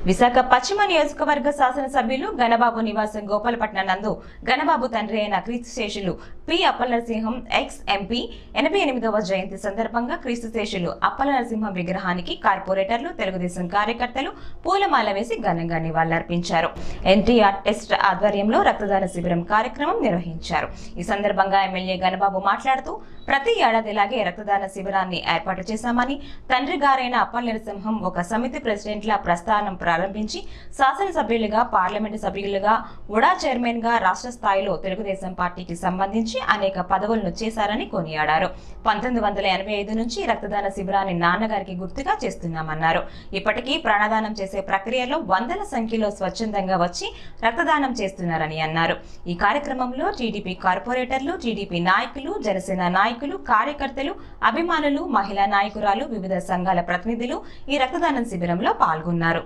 విశాఖ పశ్చిమ నియోజకవర్గ శాసనసభ్యులు గణబాబు నివాసం గోపాలపట్నం నందు గణబాబు తండ్రి అయిన క్రీస్తుశేషులు పి అప్పలనరసింహం ఎక్స్ ఎంపీ 88వ జయంతి సందర్భంగా క్రీస్తుశేషులు అప్పలనరసింహం విగ్రహానికి కార్పొరేటర్లు తెలుగుదేశం కార్యకర్తలు పూలమాల వేసి ఘనంగా నివాళులర్పించారు. ఎన్టీఆర్ టెస్ట్ ఆధ్వర్యంలో రక్తదాన శిబిరం కార్యక్రమం నిర్వహించారు. ఈ సందర్భంగా ఎమ్మెల్యే గణబాబు మాట్లాడుతూ ప్రతి ఏడాదిలాగే రక్తదాన శిబిరాన్ని ఏర్పాటు చేశామని, తండ్రి గారైన అప్పలనరసింహం ఒక సమితి ప్రెసిడెంట్ల ప్రస్థానం ప్రారంభించి శాసనసభ్యులుగా, పార్లమెంటు సభ్యులుగా, ఉడా చైర్మన్ గా రాష్ట్ర స్థాయిలో తెలుగుదేశం పార్టీకి సంబంధించి అనేక పదవులను చేశారని కొనియాడారు. 1985 నుంచి రక్తదాన శిబిరాన్ని నాన్నగారికి గుర్తుగా చేస్తున్నామన్నారు. ఇప్పటికీ ప్రాణదానం చేసే ప్రక్రియలో వందల సంఖ్యలో స్వచ్ఛందంగా వచ్చి రక్తదానం చేస్తున్నారని అన్నారు. ఈ కార్యక్రమంలో టీడీపీ కార్పొరేటర్లు, టీడీపీ నాయకులు, జనసేన నాయకులు, కార్యకర్తలు, అభిమానులు, మహిళా నాయకురాలు, వివిధ సంఘాల ప్రతినిధులు ఈ రక్తదానం శిబిరంలో పాల్గొన్నారు.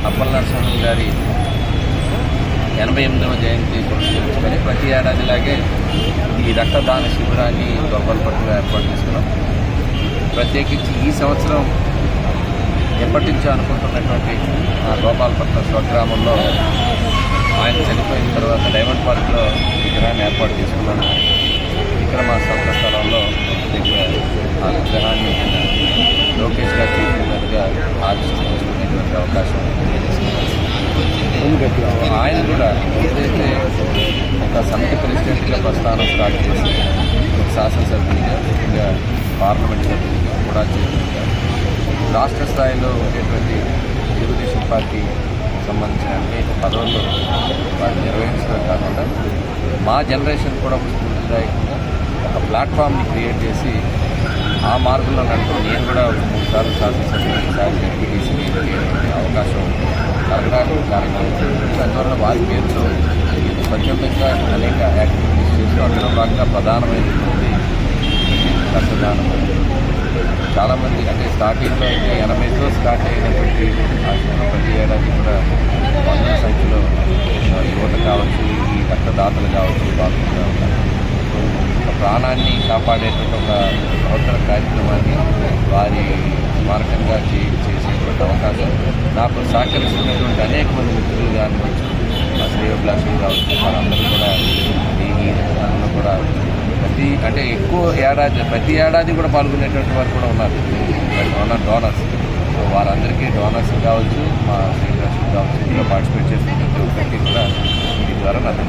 అప్పలనరసింహం గారి 88వ జయంతి పురస్కరించుకొని ప్రతి ఏడాదిలాగే ఈ రక్తదాన శిబిరాన్ని గోపాలపట్నంలో ఏర్పాటు చేసుకున్నాం. ప్రత్యేకించి ఈ సంవత్సరం ఎప్పటి నుంచో అనుకుంటున్నటువంటి గోపాలపట్నం స్వగ్రామంలో ఆయన చనిపోయిన తర్వాత డైమండ్ పార్క్లో విగ్రహాన్ని ఏర్పాటు చేసుకున్నాను. ఇక్కడ మా సొంత స్థలంలో ఆ విగ్రహాన్ని లోకేష్ గారు చేసినట్టుగా ఆవిష్కరించుకునేటువంటి అవకాశం ఆయన కూడా ఏదైతే ఒక సమితి ప్రెసిడెంట్గా ప్రస్థానం స్టార్ట్ చేసి ఒక శాసనసభ్యునిగా, ముఖ్యంగా పార్లమెంట్ సభ్యునిగా, కూడా చైర్మన్గా రాష్ట్ర స్థాయిలో ఉండేటువంటి తెలుగుదేశం పార్టీ సంబంధించిన అనేక పదవులు వారు నిర్వహించడం కాకుండా మా జనరేషన్ కూడా స్ఫూర్తిదాయకంగా ఒక ప్లాట్ఫామ్ని క్రియేట్ చేసి ఆ మార్గంలో నడుపుతూ నేను కూడా 3 సార్లు శాసనసభ్యులు, 2 సార్లు ఎంపీటీసీ అవకాశం కలగడానికి కారణం. అందువల్ల వారి పేరుతో స్వచ్ఛందంగా అనేక యాక్టివిటీస్ చేస్తూ అందులో భాగంగా ప్రధానమైనటువంటి రక్తదానం. చాలామంది అంటే స్టార్టింగ్లో అయితే 80తో స్టార్ట్ అయినటువంటి ఆశ్రమం ప్రతి ఏడాది కూడా వందల సంఖ్యలో యువత కావచ్చు, ఈ రక్తదాతలు కావచ్చు పాల్గొంటూ ఉంటారు. ప్రాణాన్ని కాపాడేటువంటి ఒక నూతన కార్యక్రమాన్ని వారి స్మారకంగా చేసేటువంటి అవకాశం నాకు సహకరిస్తున్నటువంటి అనేక మంది మిత్రులు కానివచ్చు, మా శ్రేయోభిలాషులు కావచ్చు, వారందరూ కూడా ఈ రక్తదానంలో కూడా ప్రతి ఏడాది కూడా పాల్గొనేటువంటి వారు కూడా ఉన్నారు డోనర్స్. సో వారందరికీ డోనర్స్ కావచ్చు, మా శ్రేయోభిలాషులు కావచ్చు, ఇందులో పార్టిసిపేట్ చేస్తున్న ప్రతి ఒక్కరికి కూడా ఈ ద్వారా నాకు